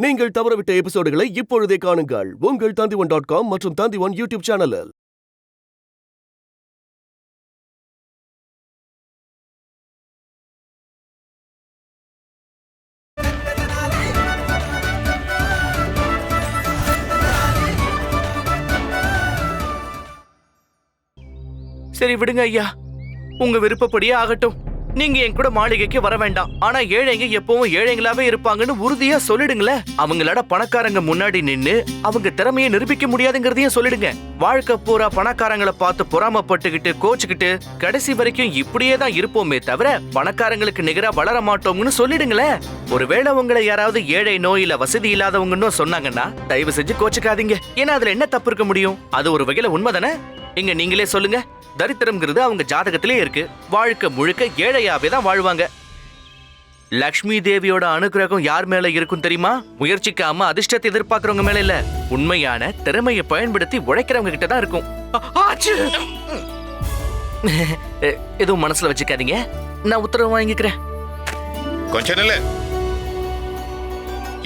நீங்கள் தவறவிட்ட எபிசோடுகளை இப்பொழுதே காணுங்கள் உங்கள் Tandivan.com மற்றும் Tandivan யூடியூப் சேனலில். சரி விடுங்க ஐயா, உங்க விருப்பப்படியே ஆகட்டும். நீங்க என் கூட மாளிகைக்கு வர வேண்டாம். ஆனா ஏழைங்க எப்பவும் ஏழைங்களாவே இருப்பாங்கன்னு உறுதியா சொல்லிடுங்களேன். அவங்களோட பணக்காரங்க முன்னாடி நின்னு அவங்க திறமையை நிரூபிக்க முடியாதுங்கிறதையும் சொல்லிடுங்க. வாழ்க்கை பூரா பணக்காரங்களை பார்த்து பொறாமப்பட்டுக்கிட்டு கோச்சுக்கிட்டு கடைசி வரைக்கும் இப்படியே தான் இருப்போமே தவிர பணக்காரங்களுக்கு நிகரா வளர மாட்டோம்னு சொல்லிடுங்களேன். ஒருவேளை உங்களை யாராவது ஏழை நோயில வசதி இல்லாதவங்கன்னு சொன்னாங்கன்னா தயவு செஞ்சு கோச்சுக்காதீங்க. ஏன்னா அதுல என்ன தப்பு இருக்க முடியும்? அது ஒரு வகையில உண்மைதானே. இங்க நீங்களே சொல்லுங்க, தரித்திரம்ங்கிறது அவங்க ஜாதகத்திலே இருக்கு. வாழ்க்கை முழுக்க ஏழையாவே தான் வாழ்வாங்க. லக்ஷ்மி தேவியோட அனுகிரகம் யார் மேல இருக்கும் தெரியுமா? முயற்சிக்காம அதிர்ஷ்டத்தை எதிர்பார்க்கறவங்க மேல இல்ல, உண்மையான திறமையை பயன்படுத்தி உழைக்கிறவங்க கிட்ட தான் இருக்கும். எதுவும் மனசுல வச்சுக்காதீங்க, நான் உத்தரவு வாங்கிக்கிறேன். கொஞ்சம் நில்லு.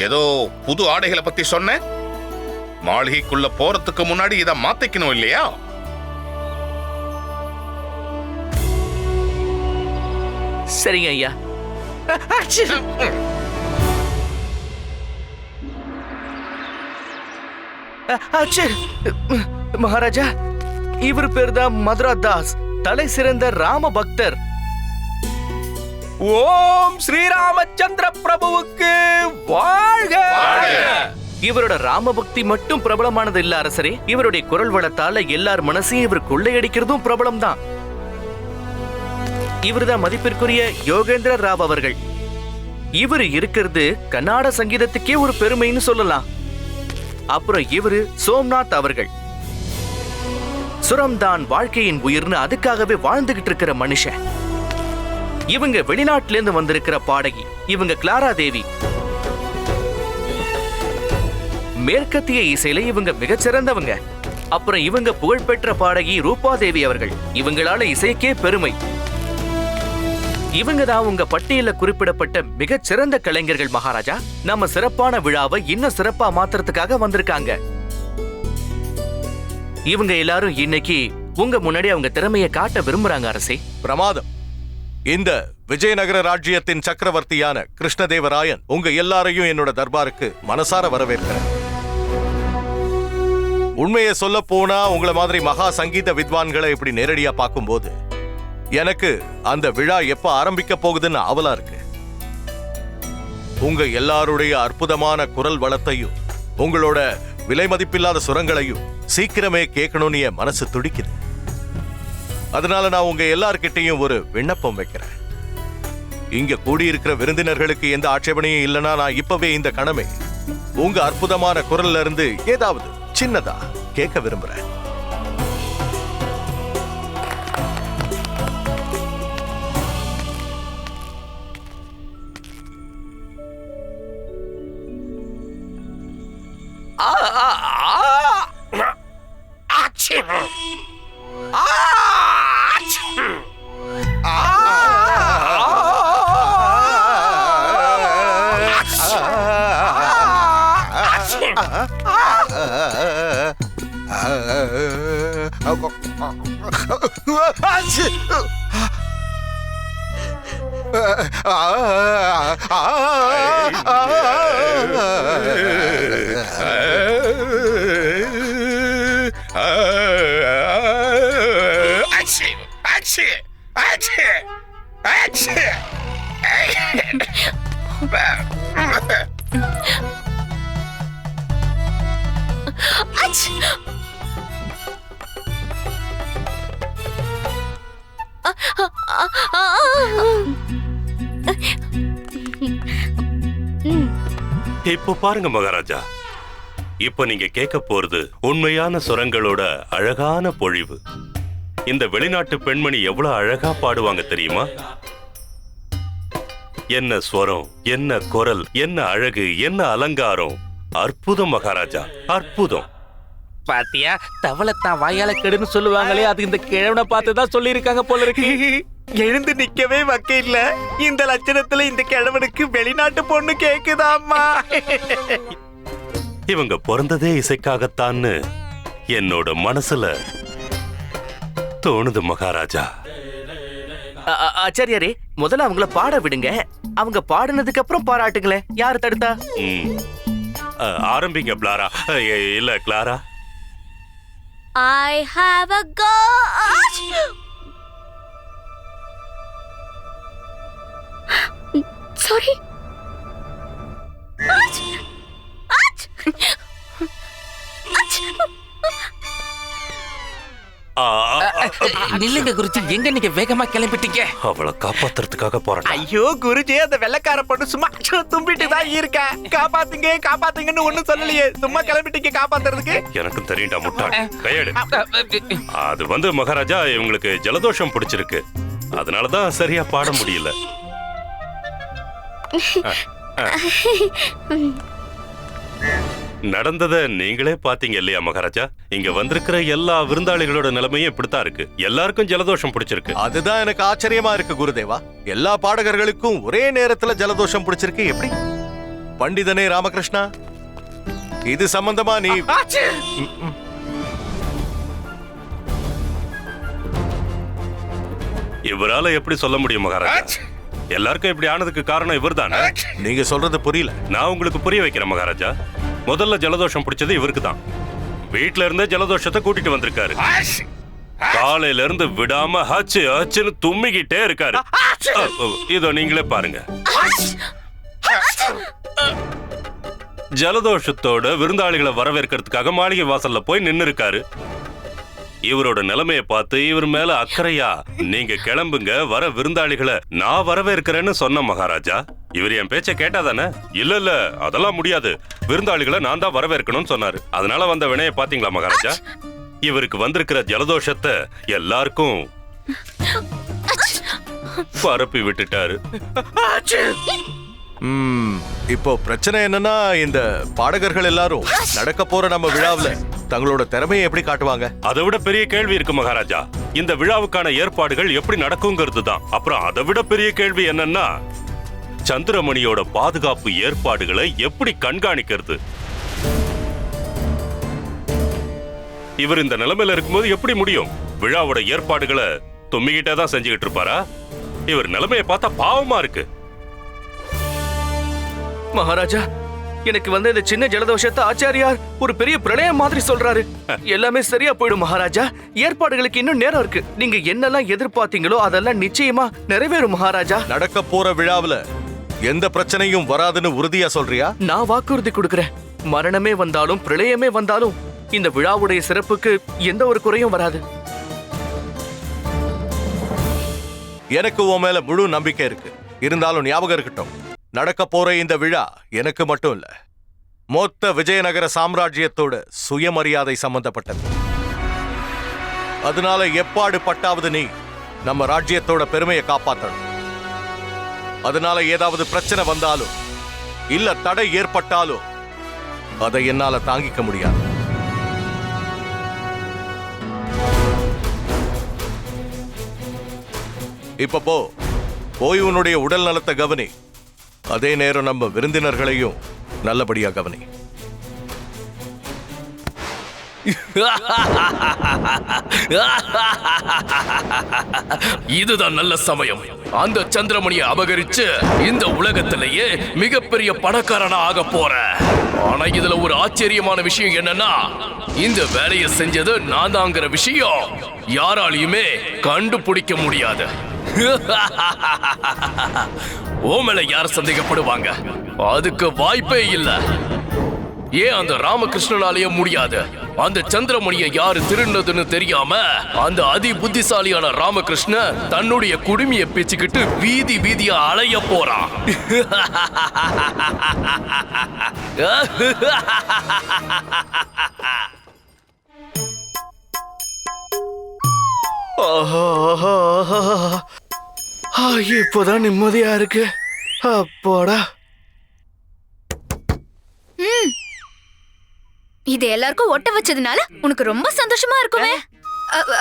ஏதோ புது ஆடைகளை பத்தி சொன்ன, மாளிகைக்குள்ள போறதுக்கு முன்னாடி இதை மாத்திக்கணும் இல்லையா? சரிங்க ஐயா. மகாராஜா, இவர் பேர் தான் மதுரா தாஸ், தலை சிறந்த ராம பக்தர். ஓம் ஸ்ரீராமச்சந்திர பிரபுவுக்கு வாழ்க! இவரோட ராம பக்தி மட்டும் பிரபலமானது இல்ல அரசரே, இவருடைய குரல் வளத்தால எல்லார் மனசையும் இவர் கொள்ளையடிக்கிறதும் பிரபலம் தான். இவர்தான் மதிப்பிற்குரிய யோகேந்திர ராவ் அவர்கள். இவரு இருக்கிறது கர்நாடக சங்கீதத்துக்கே ஒரு பெருமைன்னு சொல்லலாம். அப்புறம் இவரு சோம்நாத் அவர்கள். சுரம் தான் வாழ்க்கையின் உயிர்னு அதுக்காகவே வாழ்ந்துகிட்டு இருக்கிற மனுஷன். இவங்க வெளிநாட்டில இருந்து வந்திருக்கிற பாடகி. இவங்க கிளாரா தேவி. மேற்கத்திய இசையில இவங்க மிகச்சிறந்தவங்க. அப்புறம் இவங்க புகழ்பெற்ற பாடகி ரூபா தேவி அவர்கள். இவங்களால இசைக்கே பெருமை. இவங்க தான் உங்க பட்டியல குறிப்பிடப்பட்ட மிகச் சிறந்த கலைஞர்கள் மகாராஜா. நம்ம சிறப்பான விழாவை இன்னும் சிறப்பா மாத்துறதுக்காக வந்திருக்காங்க. இவங்க எல்லாரும் இன்னைக்கு உங்க முன்னாடி அவங்க திறமையை காட்ட விரும்புறாங்க அரசே. பிரமாதம். இந்த விஜயநகர ராஜ்யத்தின் சக்கரவர்த்தியான கிருஷ்ணதேவராயன் உங்க எல்லாரையும் என்னோட தர்பாருக்கு மனசார வரவேற்கிறேன். உண்மையை சொல்ல போனா உங்களை மாதிரி மகா சங்கீத வித்வான்களை இப்படி நேரடியா பார்க்கும்போது எனக்கு அந்த விழா எப்ப ஆரம்பிக்க போகுதுன்னு ஆவலா இருக்கு. உங்க எல்லாருடைய அற்புதமான குரல் வளத்தையும் உங்களோட விலை மதிப்பில்லாத சுரங்களையும் சீக்கிரமே கேட்கணும்னு என் மனசு துடிக்குது. அதனால நான் உங்க எல்லார்கிட்டையும் ஒரு விண்ணப்பம் வைக்கிறேன். இங்க கூடியிருக்கிற விருந்தினர்களுக்கு எந்த ஆட்சேபனையும் இல்லைன்னா நான் இப்பவே இந்த கணமே உங்க அற்புதமான குரல்ல இருந்து ஏதாவது சின்னதா கேட்க விரும்புறேன். இப்போ பாருங்க மகாராஜா, இப்போ நீங்க கேட்க போறது உண்மையான சுரங்களோட அழகான பொழிவு. இந்த வெளிநாட்டு பெண்மணி எவ்வளவு அழகா பாடுவாங்க தெரியுமா? என்ன ஸ்வரம், என்ன குரல், என்ன அழகு, என்ன அலங்காரம்! அற்புதம் மகாராஜா, அற்புதம். பாத்தியா, தவளைத்தான் வாயால கெடுன்னு சொல்லுவாங்களே, அது இந்த கிழவனை பார்த்துதான் சொல்லி இருக்காங்க போல இருக்கு. எழுந்து நிக்கவே வக்க இல்ல. இந்த லட்சணத்துல இந்த கிழவனுக்கு வெளிநாட்டு பொண்ணு கேக்குதாம்மா. இவங்க பிறந்ததே இசைக்காகத்தான்னு என்னோட மனசுல தோணுது மகாராஜா. ஆச்சாரியாரே, முதல்ல அவங்கள பாட விடுங்க. அவங்க பாடினதுக்கு அப்புறம் பாராட்டுங்களேன். யாரு தடுத்தா? ஆரம்பிங்க பிளாரா. இல்ல Clara. I have a god. Sorry. நில்லுங்க குருஜி, எங்க நீங்க வேகமா கிளம்பிட்டீங்க? அவளை காப்பாத்துறதுக்காக போறேன். ஐயோ குருஜி, அந்த வெள்ளக்கார பொண்ணு சும்மா தும்பிட்டு தான் இருக்கா. காப்பாத்துங்க காப்பாத்துங்கன்னு ஒண்ணும் சொல்லலையே, சும்மா கிளம்பிட்டீங்க காப்பாத்துறதுக்கு. எனக்கும் தெரியும்டா முட்டாள். கையெடு. அது மகாராஜா, இவங்களுக்கு ஜலதோஷம் பிடிச்சிருக்கு. அதனாலதான் சரியா பாட முடியல. நடந்தத நீங்களே பாத்தீங்க இல்லையா மகாராஜா? இங்க வந்திருக்கிற எல்லா விருந்தாளிகளோட நிலைமையும் இப்படித்தான் இருக்கு. எல்லாருக்கும் ஜலதோஷம் பிடிச்சிருக்கு. அதுதான் எனக்கு ஆச்சரியமா இருக்கு குருதேவா. எல்லா பாடகர்களுக்கும் ஒரே நேரத்துல ஜலதோஷம் பிடிச்சிருக்கு எப்படி? பண்டிதனே ராமகிருஷ்ணா, இது சம்பந்தமா நீ இவரால எப்படி சொல்ல முடியும் மகாராஜா? எல்லாருக்கும் இப்படி ஆனதுக்கு காரணம் இவர்தானே. நீங்க சொல்றது புரியல. நான் உங்களுக்கு புரிய வைக்கிறேன் மகாராஜா. முதல்ல ஜலதோஷம் பிடிச்சது இவருக்கு தான். வீட்டுல இருந்தே ஜலதோஷத்தை கூட்டிட்டு வந்திருக்காரு. காலையில இருந்து விடாம ஹச்சு ஹச்சுன்னு தும்மிக்கிட்டே இருக்காரு. இதோ நீங்களே பாருங்க. ஜலதோஷத்தோட விருந்தாளிகளை வரவேற்கிறதுக்காக மாளிகை வாசல்ல போய் நின்னு இருக்காரு. இவரோட நிலைமையை பார்த்து இவர் மேல அக்கறையா, நீங்க கிளம்புங்க, வர விருந்தாளிகளை நான் வரவேற்கிறேன்னு சொன்ன மகாராஜா. இவர் என் பேச்ச கேட்டாதானே? இல்ல அதெல்லாம் முடியாது, விருந்தாளிகளை நான் தான் வரவேற்கணும்னு சொன்னாரு. அதனால வந்த வினையை பாத்தீங்களா மகாராஜா? இவருக்கு வந்திருக்கிற ஜலதோஷத்தை எல்லாருக்கும் பரப்பி விட்டுட்டாரு. இப்போ பிரச்சனை என்னன்னா, இந்த பாடகர்கள் எல்லாரும் நடக்க போற நம்ம விழாவுல தங்களோட திறமையை எப்படி காட்டுவாங்க? அதை விட பெரிய கேள்வி இருக்கு மகாராஜா. இந்த விழாவுக்கான ஏற்பாடுகள் எப்படி நடக்குங்கிறது தான். அப்புறம் அதை விட பெரிய கேள்வி என்னன்னா, சந்திரமணியோட பாதுகாப்பு ஏற்பாடுகளை எப்படி கண்காணிக்கிறது? இவர் இந்த நிலைமையில இருக்கும்போது எப்படி முடியும்? விழாவோட ஏற்பாடுகளை தும்மிக்கிட்டே தான் செஞ்சுக்கிட்டு இருப்பாரா? இவர் நிலைமையை பார்த்தா பாவமா இருக்கு. மகாராஜா, எனக்கு இந்த சின்ன ஜலதோஷத்தை ஆச்சாரியார் ஒரு பெரிய பிரளயம் மாதிரி சொல்றாரு. எல்லாமே சரியா போயிடும் மகாராஜா. ஏற்பாடுகளுக்கு இன்னும் நேரம் இருக்கு. நீங்க என்னெல்லாம் எதிர்பார்த்தீங்களோ அதெல்லாம் நிச்சயமா நிறைவேறும் மகாராஜா. நடக்க போற விழாவுல எந்த பிரச்சனையும் வராதுன்னு உறுதியா சொல்றியா? நான் வாக்குறுதி கொடுக்கிறேன். மரணமே வந்தாலும் பிரளயமே வந்தாலும் இந்த விழாவுடைய சிறப்புக்கு எந்த ஒரு குறையும் வராது. எனக்கு உன் மேல முழு நம்பிக்கை இருக்கு. இருந்தாலும் ஞாபகம் இருக்கட்டும், நடக்க போற இந்த விழா எனக்கு மட்டும் இல்ல, மொத்த விஜயநகர சாம்ராஜ்யத்தோட சுயமரியாதை சம்பந்தப்பட்டது. அதனால எப்பாடு பட்டாவது நீ நம்ம ராஜ்யத்தோட பெருமையை காப்பாற்றணும். அதனால ஏதாவது பிரச்சனை வந்தாலும் இல்ல தடை ஏற்பட்டாலும் அதை என்னால தாங்கிக்க முடியாது. இப்ப போய் உன்னுடைய உடல் நலத்தை கவனி. அதே நேரம் நம்ம விருந்தினர்களையும் நல்லபடியா கவனி. இதுதான் நல்ல சமயம். அந்த சந்திரமணியை அபகரிச்சு இந்த உலகத்திலேயே மிகப்பெரிய பணக்காரனா ஆக போற. ஆனா இதுல ஒரு ஆச்சரியமான விஷயம் என்னன்னா, இந்த வேலையை செஞ்சது நான் தாங்கிற விஷயம் யாராலையுமே கண்டுபிடிக்க முடியாது. ஓமேல யார் சந்தேகப்படுவாங்க? அதுக்கு வாய்ப்பே இல்ல. ஏன் அந்த ராமகிருஷ்ணனாலேயே முடியாது? அந்த சந்திரமணியை யாரு திருடினதுன்னு தெரியாம அந்த அதி புத்திசாலியான ராமகிருஷ்ண தன்னுடைய குடுமியை பிச்சுக்கிட்டு வீதி வீதியா அலைய போறான். இப்போதான் நிம்மதியா இருக்கு. அப்போடா. இது எல்லாருக்கும் ஒட்ட வச்சதுனால உனக்கு ரொம்ப சந்தோஷமா இருக்குமே.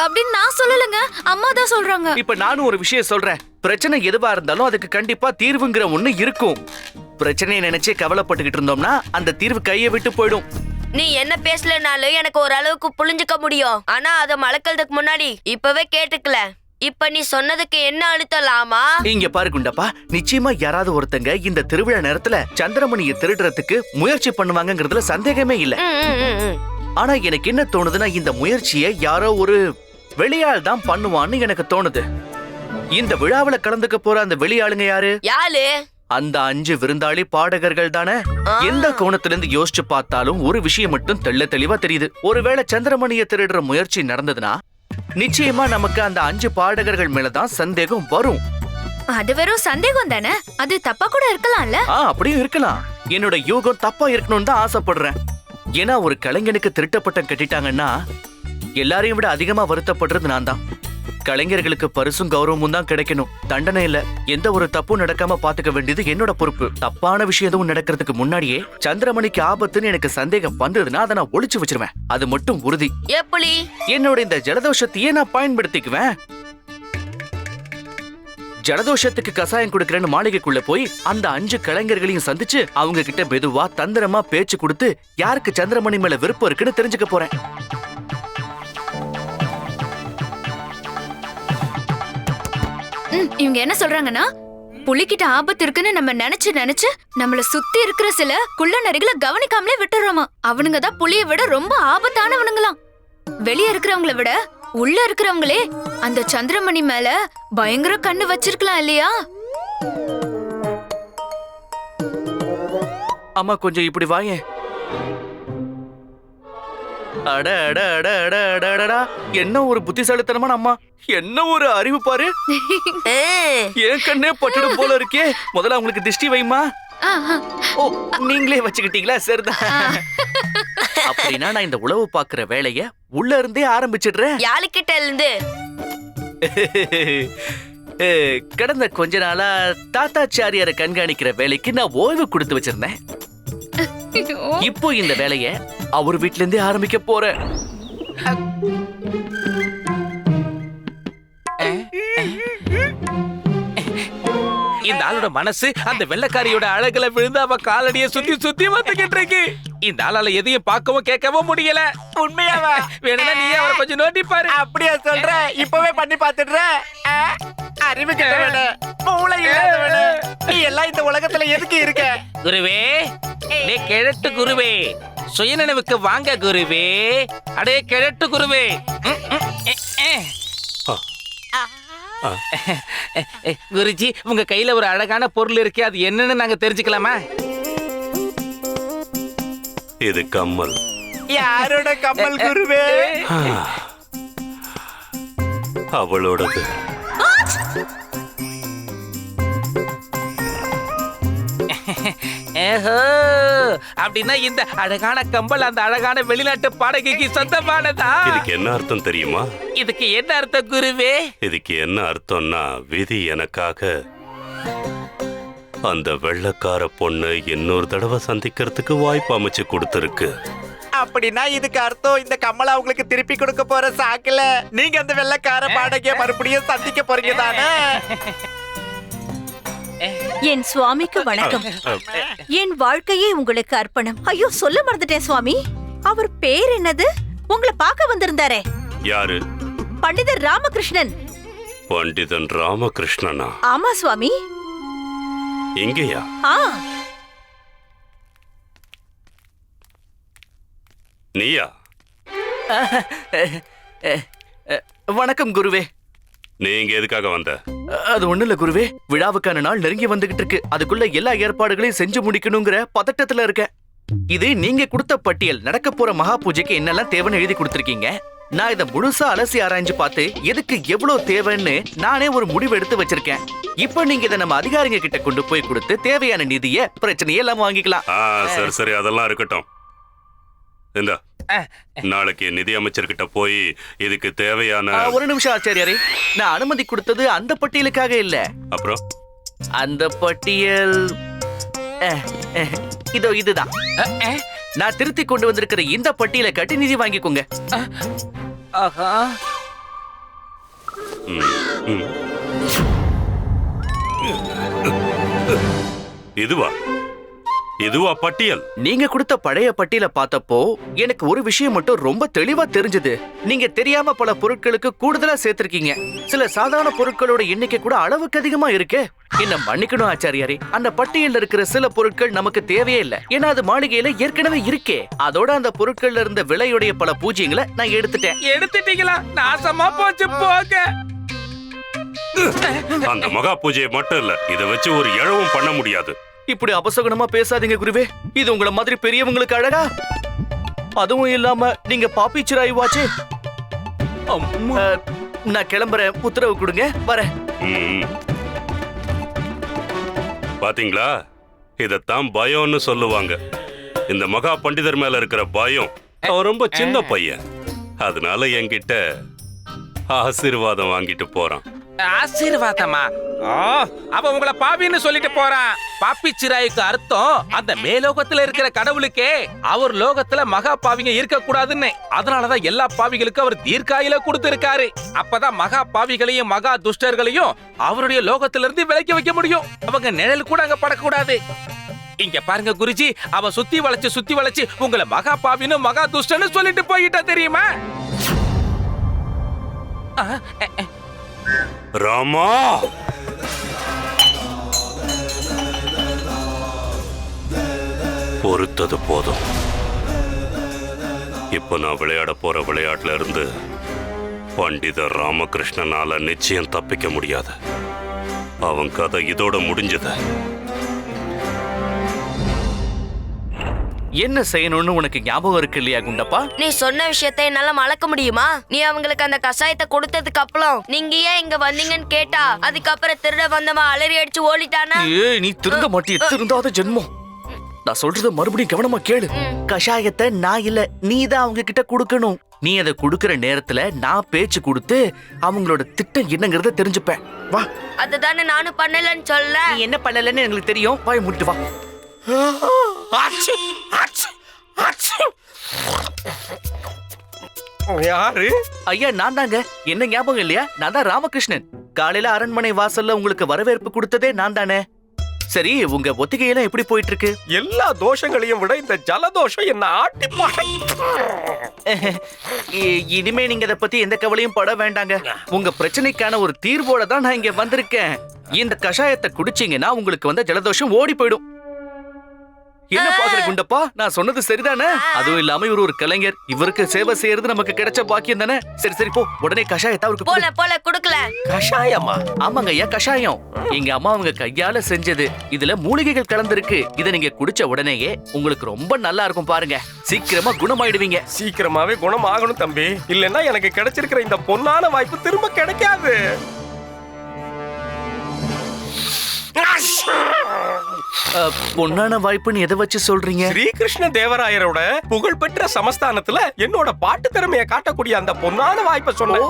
அப்படின்னு நான் சொல்லலங்க, அம்மா தான் சொல்றாங்க. இப்ப நானும் ஒரு விஷயம் சொல்றேன். பிரச்சனை எதுவா இருந்தாலும் அதுக்கு கண்டிப்பா தீர்வுங்கிற ஒண்ணு இருக்கும். பிரச்சனையை நினைச்சே கவலைப்பட்டுக்கிட்டு இருந்தோம்னா அந்த தீர்வு கையை விட்டு போயிடும். நீ என்ன பேசலனாலும் எனக்கு ஓரளவுக்கு புரிஞ்சுக்க முடியும். ஆனா அத மறக்கிறதுக்கு முன்னாடி இப்பவே கேட்டுக்கல. இப்ப நீ சொன்னதுக்கு என்ன அழுத்தலாமா? இங்க பாரு குண்டப்பா, நிச்சயமா யாராவது ஒருத்தங்க இந்த திருவிழா நேரத்துல சந்திரமணியை திருடுறதுக்கு முயற்சி பண்ணுவாங்கங்கிறதுல சந்தேகமே இல்ல. ஆனா எனக்கு என்ன தோணுதுன்னா, இந்த முயற்சியை யாரோ ஒரு வெளியாள் தான் பண்ணுவான்னு எனக்கு தோணுது. இந்த விழாவில கலந்துக்க போற அந்த வெளியாளுங்க யாரு? யாரு? அந்த 5 விருந்தாளி பாடகர்கள் தானே. எந்த கோணத்துல இருந்து யோசிச்சு பார்த்தாலும் ஒரு விஷயம் மட்டும் தெள்ள தெளிவா தெரியுது. ஒருவேளை சந்திரமணியை திருடுற முயற்சி நடந்ததுன்னா நிச்சயமா நமக்கு அந்த 5 பாடகர்கள் மேலதான் சந்தேகம் வரும். அது வெறும் சந்தேகம் தானே, அது தப்பா கூட இருக்கலாம்ல. அப்படியும் இருக்கலாம். என்னோட யூகம் தப்பா இருக்கணும்னு தான் ஆசைப்படுறேன். ஏன்னா ஒரு கலைஞனுக்கு திருட்டப்பட்டம் கட்டிட்டாங்கன்னா எல்லாரையும் விட அதிகமா வருத்தப்படுறது நான் தான். கலைஞர்களுக்கு பரிசும் கௌரவமும் தான் கிடைக்கணும், தண்டனை இல்ல. எந்த ஒரு தப்பும் நடக்காம பாத்துக்க வேண்டியது என்னோட பொறுப்பு. தப்பான விஷயம் எதுவும் நடக்கிறதுக்கு முன்னாடியே சந்திரமணிக்கு ஆபத்துன்னு எனக்கு சந்தேகம் வந்ததுன்னா அதை நான் ஒளிச்சு வச்சிருவேன். அது மட்டும் உறுதி. எப்படி? என்னோட இந்த ஜலதோஷத்தையே நான் பயன்படுத்திக்குவேன். ஜலதோஷத்துக்கு கசாயம் கொடுக்கறேன்னு மாளிகைக்குள்ள போய் அந்த 5 கலைஞர்களையும் சந்திச்சு அவங்க கிட்ட மெதுவா தந்திரமா பேச்சு கொடுத்து யாருக்கு சந்திரமணி மேல விருப்பம் இருக்குன்னு தெரிஞ்சுக்க போறேன். இவங்க என்ன சொல்றாங்கன்னா, புலிகிட்ட ஆபத்து இருக்குன்னு நம்ம நினைச்சு நம்மள சுத்தி இருக்கிற சில குள்ள நரிகளை கவனிக்காமலே விட்டுறோமா. அவனுங்க தான் புலியை விட ரொம்ப ஆபத்தானவனுங்களாம். வெளியே இருக்கிறவங்கள விட உள்ள இருக்கிறவங்களே அந்த சந்திரமணி மேல பயங்கர கண்ணு வச்சிருக்கலாம் இல்லையா? அம்மா கொஞ்சம் இப்படி வாயேன். அட அட அட அட அட அடடா, என்ன ஒரு புத்திசாலித்தனமான அம்மா, என்ன ஒரு அறிவு பாரு. என் கண்ணே பட்டுடும் போல இருக்கே. முதல்ல உங்களுக்கு திஷ்டி வைமா. ஓ, நீங்களே வச்சுக்கிட்டீங்களா? சரிதான். அப்படின்னா நான் இந்த உளவு பாக்குற வேலைய உள்ள இருந்தே ஆரம்பிச்சிடுறேன். யாருக்கிட்ட இருந்து? கடந்த கொஞ்ச நாளா தாத்தாச்சாரியாரை கண்காணிக்கிற வேலைக்கு நான் ஓய்வு கொடுத்து வச்சிருந்தேன். இப்போ இந்த வேலைய அவர் வீட்ல இருந்தே ஆரம்பிக்க போறேன். இந்த ஆளோட மனசு அந்த வெள்ளக்காரியோட அழகுல விழுந்து அவ காலடிய சுத்தி சுத்தி வந்துகிட்டு இருக்கு. இந்த ஆளால எதையும் பார்க்கவும் கேட்கவும் முடியல. உண்மையாவா? வேணும்னா நீ அவரை கொஞ்சம் நோட்டி பாரு. அப்படியா சொல்ற? இப்பவே பண்ணி பாத்துடுற. அறிவு கெட்டவன, மூளை இல்லாதவன, நீ எல்லாம் இந்த உலகத்துல எதுக்கு இருக்க? குருவே, நீ கிழட்டு குருவே, சுயநினைவுக்கு வாங்க குருவே. அடே கிழட்டு குருவே. குருஜி, உங்க கையில ஒரு அழகான பொருள் இருக்கு, அது என்னன்னு நாங்க தெரிஞ்சுக்கலாமா? இது கம்மல். யாரோட கம்மல் குருவே? அவளோடது. அப்படின்னா இந்த அழகான கம்பல் அந்த அழகான வெளிநாட்டு பாடகைக்கு சொந்தமானதா? இதுக்கு என்ன அர்த்தம் தெரியுமா? இதுக்கு என்ன அர்த்தம் குருவே? இதுக்கு என்ன அர்த்தம்னா, விதி எனக்காக அந்த வெள்ளக்கார பொண்ணு இன்னொரு தடவை சந்திக்கிறதுக்கு வாய்ப்பு அமைச்சு கொடுத்துருக்கு. அப்படின்னா இதுக்கு அர்த்தம் இந்த கம்மலை உங்களுக்கு திருப்பி கொடுக்க போற சாக்குல நீங்க அந்த வெள்ளக்கார பாடகைய மறுபடியும் சந்திக்க போறீங்க தானே? என் சுவாமிக்கு வணக்கம். என் வாழ்க்கையே உங்களுக்கு அர்ப்பணம். ஐயோ, சொல்ல மறந்துட்டேன் சுவாமி. அவர் பேர் என்னது? உங்களை பார்க்க வந்திருந்தாரே. யாரு? பண்டிதர் ராமகிருஷ்ணன். பண்டிதன் ராமகிருஷ்ணனா? ஆமா சுவாமி. எங்கயா? நீயா? வணக்கம் குருவே. நீங்க எதுக்காக வந்த? அது ஒண்ணு இல்ல குருவே, விழாவுக்கான நாள் நெருங்கி வந்துகிட்டு இருக்கு. அதுக்குள்ள எல்லா ஏற்பாடுகளையும் செஞ்சு முடிக்கணுங்கிற பதட்டத்துல இருக்கேன். இது நீங்க கொடுத்த பட்டியல். நடக்க போற மகா பூஜைக்கு என்னெல்லாம் தேவைன்னு எழுதி கொடுத்திருக்கீங்க. நான் இதை முழுசா அலசி ஆராய்ஞ்சு பார்த்து எதுக்கு எவ்வளவு தேவைன்னு நானே ஒரு முடிவு எடுத்து வச்சிருக்கேன். இப்ப நீங்க இதை நம்ம அதிகாரிங்க கிட்ட கொண்டு போய் கொடுத்து தேவையான நிதியை பிரச்சனையே எல்லாம் வாங்கிக்கலாம். சரி சரி, அதெல்லாம் இருக்கட்டும். இந்த நாளைக்கு நிதி அமைச்சர்கிட்ட போய் இதுக்கு தேவையான... ஒரு நிமிஷம் ஆச்சாரியாரே, நான் அனுமதி கொடுத்தது அந்த பட்டியலுக்காக இல்ல. அப்புறம் அந்த பட்டியல் இதோ இதுதான். நான் திருத்தி கொண்டு வந்திருக்கிற இந்த பட்டியலை கட்டி நிதி வாங்கிக்கோங்க. ம். இதுவா பட்டியல்? நீங்க கொடுத்த பழைய பட்டியல பார்த்தப்போ எனக்கு ஒரு விஷயம் மட்டும் ரொம்ப தெளிவா தெரிஞ்சது. நீங்க தெரியாம பல பொருட்களுக்கு கூடுதலா சேர்த்திருக்கீங்க. சில சாதாரண பொருட்களோட எண்ணிக்கை கூட அளவுக்கு அதிகமா இருக்கு. என்ன மன்னிக்கணும் ஆச்சாரியாரே, அந்த பட்டியல்ல இருக்கிற சில பொருட்கள் நமக்கு தேவையே இல்ல. ஏன்னா அது மாளிகையில ஏற்கனவே இருக்கே. அதோட அந்த பொருட்கள்ல இருந்த விலையுடைய பல பூஜ்ஜியங்களை நான் எடுத்துட்டேன். எடுத்துட்டீங்களா? நாசமா போச்சு போங்க. அந்த மகா பூஜையை மட்டும் இல்ல, இதை வச்சு ஒரு இழவும் பண்ண முடியாது. இப்படி அபசகுணமா பேசாதீங்க குருவே. இது உங்களை மாதிரி பெரியவங்களுக்கு அழகா? அதுவும் இல்லாம நீங்க பாப்பிச்சிராயுவாச்சே. நான் கிளம்புறேன், உத்தரவு கொடுங்க, வரேன். ம். பாத்தீங்களா, இதத்தான் பயம்னு சொல்லுவாங்க. இந்த மகா பண்டிதர் மேல இருக்கிற பயம். அவன் ரொம்ப சின்ன பையன், அதனால என்கிட்ட ஆசீர்வாதம் வாங்கிட்டு போறான். ஆசீர்வாதமா? அவ உங்களை பாவின்னு சொல்லிட்டு போறான். பாப்பி சிராய்க்கு அர்த்தம் அந்த மேலோகத்துல இருக்கிற கடவுளுக்கே அவர் லோகத்துல மகா பாவிங்க இருக்க கூடாதுன்னு. அதனாலதான் எல்லா பாவிகளுக்கும் அவர் தீர்க்காயில கொடுத்திருக்காரு. அப்பதான் மகா பாவிகளையும் மகா துஷ்டர்களையும் அவருடைய லோகத்துல இருந்து விலக்கி வைக்க முடியும். அவங்க நிழல் கூட அங்க படக்கூடாது. இங்க பாருங்க குருஜி, அவ சுத்தி வளைச்சு உங்களை மகா பாவின்னு மகா துஷ்டன்னு சொல்லிட்டு போயிட்டா தெரியுமா? ராமா, பொறுத்தது போதும். இப்ப நான் விளையாட போற விளையாட்டுல இருந்து பண்டிதர் ராமகிருஷ்ணனால நிச்சயம் தப்பிக்க முடியாது. அவன் கதை இதோட முடிஞ்சது. என்ன செய்யணும்னு உனக்கு ஞாபகம் இருக்கு இல்லையா குண்டப்பா? நீ சொன்ன விஷயத்தை என்னால மறக்க முடியுமா? நீ அவங்களுக்கு அந்த கஷாயத்தை கொடுத்ததுக்கு அப்புறம் நீங்க ஏன் இங்க வந்தீங்கன்னு கேட்டா, அதுக்கப்புறம் திருட வந்தவன் அலறி அடிச்சு ஓடிட்டானா? நீ திருந்த மாட்டிய, திருந்தாத ஜென்மம். நான் சொல்றத மறுபடியும் கவனமா கேளு. கஷாயத்தை நான் இல்ல, நீ தான் அவங்க கிட்ட கொடுக்கணும். நீ அதை கொடுக்கற நேரத்துல நான் பேச்சு கொடுத்து அவங்களோட திட்டம் என்னங்கறத தெரிஞ்சுப்பேன். வா. அதுதானே நானும் பண்ணலன்னு சொல்ல. நீ என்ன பண்ணலன்னு எங்களுக்கு தெரியும். வாய் மூடிட்டு வா. யாரு? ஐயா, நான் தாங்க. என்ன ஞாபகம் இல்லையா? நான் தான் ராமகிருஷ்ணன். காலையில அரண்மனை வாசல்ல உங்களுக்கு வரவேற்பு கொடுத்ததே நான் தானே. சரி, உங்க ஒத்திகையெல்லாம் எப்படி போயிட்டு இருக்கு? எல்லா தோஷங்களையும் விட இந்த ஜலதோஷம் என்ன ஆட்டி இனிமே நீங்க இத பத்தி எந்த கவலையும் பட வேண்டாங்க. உங்க பிரச்சனைக்கான ஒரு தீர்வோட தான் நான் இங்க வந்திருக்கேன். இந்த கஷாயத்தை குடிச்சீங்கன்னா உங்களுக்கு வந்த ஜலதோஷம் ஓடி போயிடும். என்ன பாக்குற குண்டப்பா, நான் சொன்னது சரிதானே? அதுவும் இல்லாம இவர் ஒரு கலைஞர், இவருக்கு சேவை செய்யறது நமக்கு கிடைச்ச பாக்கியம் தானே. சரி சரி போ, உடனே கஷாயத்தை அவருக்கு போல போல குடுக்கல. கஷாயமா? ஆமாங்க ஐயா, கஷாயம். எங்க அம்மா அவங்க கையால செஞ்சது. இதுல மூலிகைகள் கலந்திருக்கு. இத நீங்க குடிச்ச உடனேயே உங்களுக்கு ரொம்ப நல்லா இருக்கும் பாருங்க. சீக்கிரமா குணமாயிடுவீங்க. சீக்கிரமாவே குணம் ஆகணும் தம்பி, இல்லன்னா எனக்கு கிடைச்சிருக்கிற இந்த பொன்னான வாய்ப்பு திரும்ப கிடைக்காது. பொன்னான வாய்ப்புன்னு எதை வச்சு சொல்றீங்க? ஸ்ரீகிருஷ்ண தேவராயரோட புகழ்பெற்ற சமஸ்தானத்துல என்னோட பாட்டு திறமையை காட்டக்கூடிய அந்த பொன்னான வாய்ப்பை சொன்னேன்.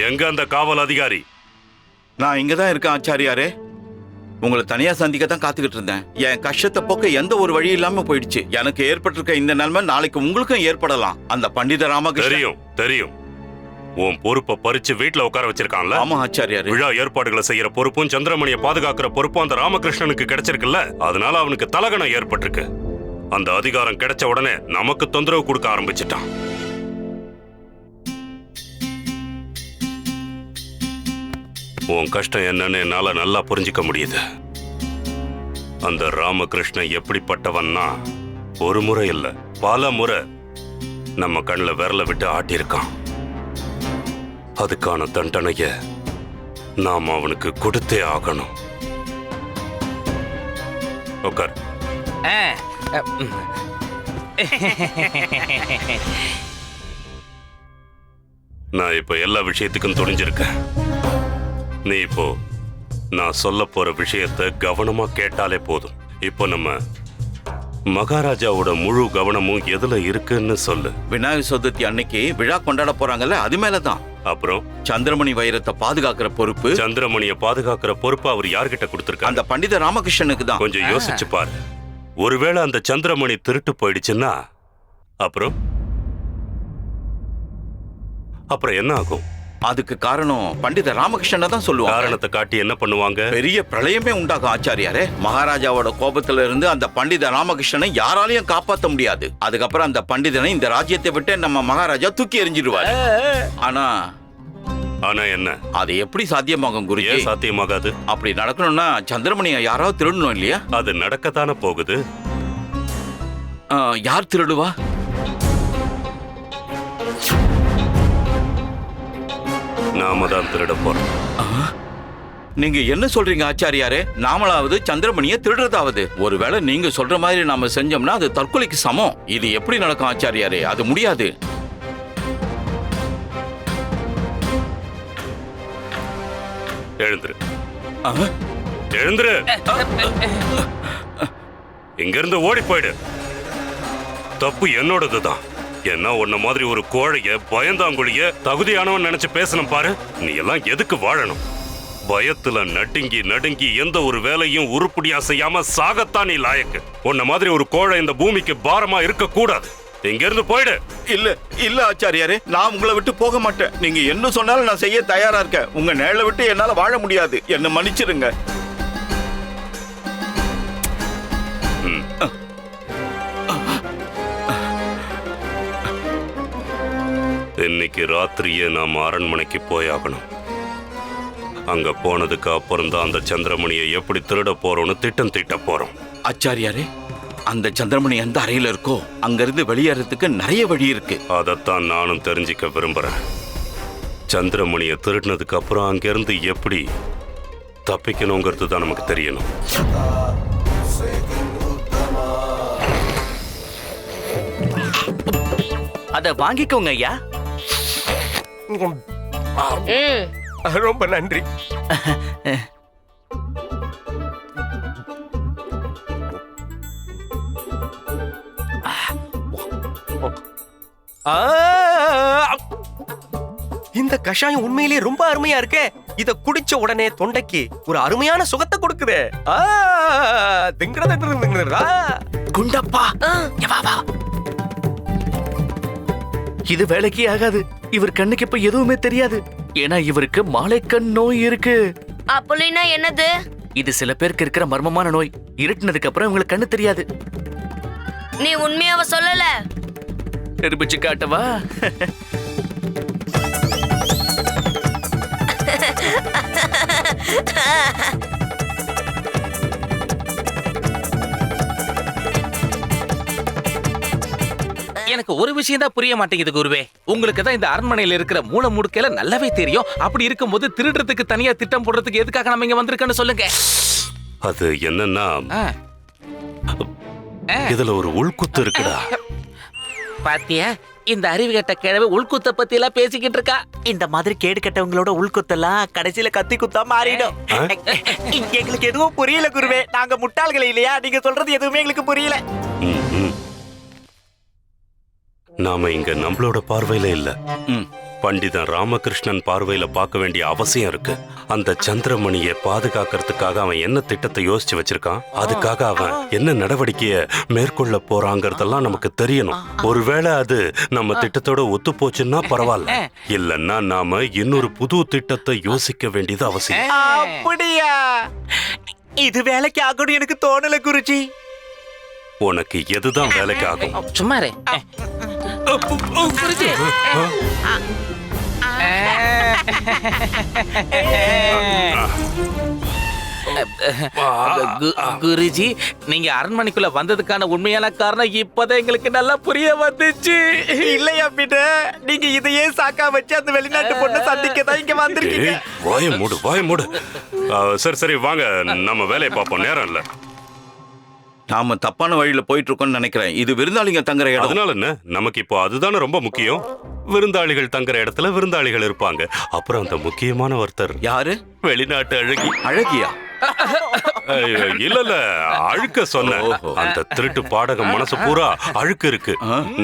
எங்க அந்த காவல் அதிகாரி? நான் இங்கதான் இருக்கேன் ஆச்சாரியாரே. உங்களை தனியா சந்திக்க தான் காத்துக்கிட்டு இருந்தேன். என் கஷ்டத்தை போக்க எந்த ஒரு வழி இல்லாம போயிடுச்சு. எனக்கு ஏற்பட்டிருக்க இந்த நிலைமை நாளைக்கு உங்களுக்கும் ஏற்படலாம். அந்த பண்டித ராமகிருஷ்ணன் தெரியும். உன் பொறுப்பை பறிச்சு வீட்டுல உட்கார வச்சிருக்கான்ல? ஆமா ஆச்சாரியாரே. விழா ஏற்பாடுகளை செய்யற பொறுப்பும் சந்திரமணியை பாதுகாக்கிற பொறுப்பும் அந்த ராமகிருஷ்ணனுக்கு கிடைச்சிருக்குல்ல. அதனால அவனுக்கு தலகணம் ஏற்பட்டிருக்கு. அந்த அதிகாரம் கிடைச்ச உடனே நமக்கு தொந்தரவு கொடுக்க ஆரம்பிச்சிட்டான். உன் கஷ்டம் என்னன்னு என்னால நல்லா புரிஞ்சுக்க முடியுது. அந்த ராமகிருஷ்ணன் எப்படிப்பட்டவன்னா, ஒரு முறை இல்ல பல முறை நம்ம கண்ணில் விரல விட்டு ஆட்டியிருக்கான். அதுக்கான தண்டனைய நாம் அவனுக்கு கொடுத்தே ஆகணும். உட்கார். நான் இப்ப எல்லா விஷயத்துக்கும் துணிஞ்சிருக்கேன். நீ இப்போ நான் சொல்ல போற விஷயத்தை கவனமா கேட்டாலே போதும். இப்போ நம்ம மகாராஜாவோட முழு கவனமும் எதுல இருக்குன்னு சொல்லு. விநாயகர் சதுர்த்தி அன்னைக்கு விழா கொண்டாட போறாங்கல்ல, அது மேலதான். அப்புறம் சந்திரமணி வைரத்தை பாதுகாக்கிற பொறுப்பு. சந்திரமணியை பாதுகாக்கிற பொறுப்பு அவர் யார்கிட்ட கொடுத்திருக்காரு? அந்த பண்டித ராமகிருஷ்ணனுக்கு தான். கொஞ்சம் யோசிச்சு பாரு. ஒருவேளை அந்த சந்திரமணி திருட்டு போயிடுச்சுன்னா அப்புறம் அப்புறம் என்ன ஆகும்? அதுக்கு காரணம் பண்டித ராமகிருஷ்ணனை தான் சொல்லுவாங்க. காரணத்தை காட்டி என்ன பண்ணுவாங்க? பெரிய பிரளயமே உண்டாகும் ஆச்சாரியாரே. மகாராஜாவோட கோபத்துல இருந்து அந்த பண்டித ராமகிருஷ்ணனை யாராலையும் காப்பாற்ற முடியாது. அதுக்கப்புறம் அந்த பண்டிதனை இந்த ராஜ்யத்தை விட்டு நம்ம மகாராஜா தூக்கி எறிஞ்சிடுவாரு. ஆனா என்ன அது எப்படி சாத்தியமாகும் குருஜி? ஏன் சாத்தியமாகாது? அப்படி நடக்கணும்னா சந்திரமணியை யாராவது திருடணும் இல்லையா? அது நடக்கத்தானே போகுது. யார் திருடுவா? நாம தான் திருட போறோம். நீங்க என்ன சொல்றீங்க ஆச்சாரியாரே? நாமளாவது சந்திரமணியை திருடுறதாவது? ஒருவேளை நீங்க சொல்ற மாதிரி நாம செஞ்சோம்னா அது தற்கொலைக்கு சமம். இது எப்படி நடக்கும் ஆச்சாரியாரே? அது முடியாது. எழுந்துரு, எழுந்துரு, இங்க இருந்து ஓடி போயிடு. தப்பு என்னோடதுதான். என்ன உன்ன மாதிரி ஒரு கோழைய பயந்தாங்குழிய தகுதியானவன் நினைச்சு பேசணும் பாரு. நீ எல்லாம் எதுக்கு வாழணும்? பயத்துல நடுங்கி நடுங்கி எந்த ஒரு வேலையும் உருப்படியா செய்யாம சாகத்தான் நீ லாயக்கு. உன்ன மாதிரி ஒரு கோழை இந்த பூமிக்கு பாரமா இருக்க கூடாது. இங்க இருந்து போயிடு. இல்ல இல்ல ஆச்சாரியாரே, நான் உங்களை விட்டு போக மாட்டேன். நீங்க என்ன சொன்னாலும் நான் செய்ய தயாரா இருக்கேன். உங்க நிழலை விட்டு என்னால வாழ முடியாது. என்ன மன்னிச்சிருங்க. இன்னைக்கு ராத்திரியே நாம அரண்மனைக்கு போயாகணும். அங்க போனதுக்கு அப்புறம் தான் அந்த சந்திரமணியை எப்படி திருட போறோம்னு திட்டம் தீட்ட போறோம். ஆச்சாரியாரே, அந்த சந்திரமணி எந்த அறையில இருக்கோ அங்கிருந்து வெளியேறதுக்கு நிறைய வழி இருக்கு. அதைத்தான் நானும் தெரிஞ்சுக்க விரும்புறேன். சந்திரமணியை திருடினதுக்கு அப்புறம் அங்கிருந்து எப்படி தப்பிக்கணுங்கிறது தான் நமக்கு தெரியணும். அத வாங்கிக்கோங்க ஐயா. ரொம்ப நன்றி. இந்த கஷாயம் உண்மையிலேயே ரொம்ப அருமையா இருக்கே. இத குடிச்ச உடனே தொண்டைக்கு ஒரு அருமையான சுகத்தை கொடுக்குது. குண்டப்பா, இது வேலைக்கே ஆகாது. இவர் கண்ணுக்கு இப்ப எதுவுமே தெரியாது. ஏன்னா இவருக்கு மாலைக்கண் நோய் இருக்கு. அப்படின்னா என்னது? இது சில பேருக்கு இருக்கிற மர்மமான நோய். இருட்டுனதுக்கு அப்புறம் உங்களுக்கு கண்ணு தெரியாது. நீ உண்மையாவ சொல்லல? நிரூபிச்சு காட்டவா? எனக்கு ஒரு விஷயம் தான் புரிய மாட்டேங்குது குருவே. உங்களுக்கு தான் இந்த அரண்மனையில இருக்கிற மூல முடுக்கையில நல்லாவே தெரியும். அப்படி இருக்கும்போது திருடுறதுக்கு தனியா திட்டம் போடுறதுக்கு எதுக்காக நம்ம இங்க வந்திருக்கோன்னு சொல்லுங்க. அது என்னன்னா, இதுல ஒரு உள்குத்து இருக்குடா. பாத்தியா, இந்த அறிவு கட்ட கிழவை உள்குத்த பத்தி எல்லாம் பேசிக்கிட்டு இருக்கா. இந்த மாதிரி கேடு கட்டவங்களோட உள்குத்தெல்லாம் கடைசியில கத்தி குத்தா மாறிடும். எங்களுக்கு எதுவும் புரியல குருவே. நாங்க முட்டாள்கள் இல்லையா? நீங்க சொல்றது எதுவுமே எங்களுக்கு புரியல. நாம இங்க நம்மளோட பார்வையில இல்ல, பண்டிதன் ராமகிருஷ்ணன் பார்வையில பார்க்க வேண்டிய அவசியம் இருக்கு. அந்த சந்திரமணியை பாதுகாக்கிறதுக்காக அவன் என்ன திட்டத்தை யோசிச்சு வச்சிருக்கான், அதுக்காக அவன் என்ன நடவடிக்கைய மேற்கொள்ள போறாங்கிறதெல்லாம் நமக்கு தெரியணும். ஒருவேளை அது நம்ம திட்டத்தோட ஒத்து போச்சுன்னா பரவாயில்ல, இல்லன்னா நாம இன்னொரு புது திட்டத்தை யோசிக்க வேண்டியது அவசியம். அப்படியா? இது வேலைக்கு ஆகணும் எனக்கு தோணல குருஜி. உனக்கு எதுதான் வேலைக்கு ஆகும்? சும்மாரே குருஜி. குருஜி, நீங்க அரண்மனைக்குள்ள வந்ததுக்கான உண்மையான காரணம் இப்பதான் எங்களுக்கு நல்லா புரிய வந்துச்சு. இல்லையா பின்ன? நீங்க இதையே சாக்கா வச்சு அந்த வெளிநாட்டு பொண்ணை சந்திக்க தான் இங்க வந்திருக்கீங்க. வாய மூடு, வாய மூடு. சரி சரி, வாங்க நம்ம வேலையை பார்ப்போம். நேரம் இல்ல. நாம தப்பான வழியில போயிட்டு இருக்கோம்னு நினைக்கிறேன். இது விருந்தாளிங்க தங்குற இடம். அதனால என்ன, நமக்கு இப்போ அதுதானே ரொம்ப முக்கியம். விருந்தாளிகள் தங்குற இடத்துல விருந்தாளிகள் இருப்பாங்க. அப்புறம் அந்த முக்கியமான ஒருத்தர் யாரு? வெளிநாட்டு அழகி. அழகியா? இல்ல இல்ல, அழுக்க சொன்ன. அந்த திருட்டு பாடகம் மனசு பூரா அழுக்கு இருக்கு.